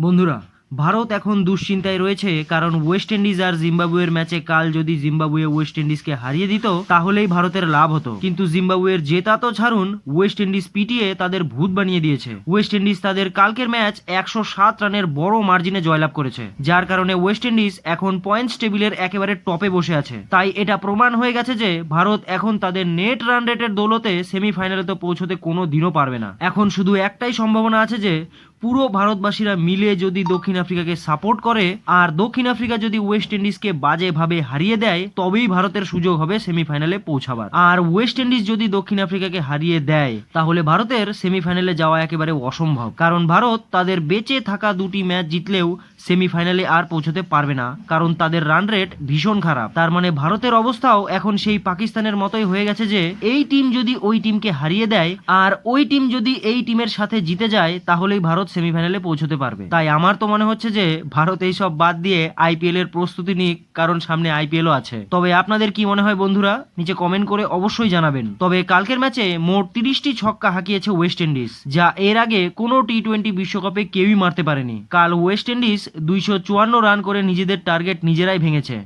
বন্ধুরা, ভারত এখন দুশ্চিন্তায় রয়েছে, কারণ ওয়েস্ট ইন্ডিজ আর জিম্বাবুয়ের ম্যাচে কাল যদি জিম্বাবুয়ে ওয়েস্ট ইন্ডিজকে হারিয়ে দিত তাহলেই ভারতের লাভ হতো। কিন্তু জিম্বাবুয়ের জেতা তো ছাড়ুন, ওয়েস্ট ইন্ডিজ পিটিয়ে তাদের ভূত বানিয়ে দিয়েছে। ওয়েস্ট ইন্ডিজ তাদের কালকের ম্যাচ 107 রানের বড় মার্জিনে জয়লাভ করেছে, যার কারণে ওয়েস্ট ইন্ডিজ এখন পয়েন্টস টেবিলের একেবারে টপে বসে আছে। তাই এটা প্রমাণ হয়ে গেছে যে ভারত এখন তাদের নেট রান রেটের দৌলতে সেমিফাইনালে তো পৌঁছতে কোনো দিনও পারবে না। এখন শুধু একটাই সম্ভাবনা আছে যে পুরো ভারতবাসীরা মিলে যদি দক্ষিণ আফ্রিকাকে সাপোর্ট করে আর দক্ষিণ আফ্রিকা যদি ওয়েস্ট ইন্ডিজকে বাজেভাবে হারিয়ে দেয় তবেই ভারতের সুযোগ হবে সেমিফাইনালে পৌঁছাবার। আর ওয়েস্ট ইন্ডিজ যদি দক্ষিণ আফ্রিকাকে হারিয়ে দেয় তাহলে ভারতের সেমিফাইনালে যাওয়া একেবারে অসম্ভব, কারণ ভারত তাদের বেঁচে থাকা দুটি ম্যাচ জিতলেও সেমিফাইনালে আর পৌঁছতে পারবে না, কারণ তাদের রান রেট ভীষণ খারাপ। তার মানে ভারতের অবস্থাও এখন সেই পাকিস্তানের মতোই হয়ে গেছে যে এই টিম যদি ওই টিমকে হারিয়ে দেয় আর ওই টিম যদি এই টিমের সাথে জিতে যায় তাহলেই ভারত সেমিফাইনালে পৌঁছতে পারবে। তাই আমার তো মনে হচ্ছে যে ভারত এইসব বাদ দিয়ে আইপিএল এর প্রস্তুতি নিক, কারণ সামনে আইপিএলও আছে। তবে আপনাদের কি মনে হয় বন্ধুরা, নিচে কমেন্ট করে অবশ্যই জানাবেন। তবে কালকের ম্যাচে মোট 30টি ছক্কা হাঁকিয়েছে ওয়েস্ট ইন্ডিজ, যা এর আগে কোনো টি-20 বিশ্বকাপে কেউই মারতে পারেনি। কাল ওয়েস্ট ইন্ডিজ 254 রান করে নিজেদের টার্গেট নিজেরাই ভেঙেছে।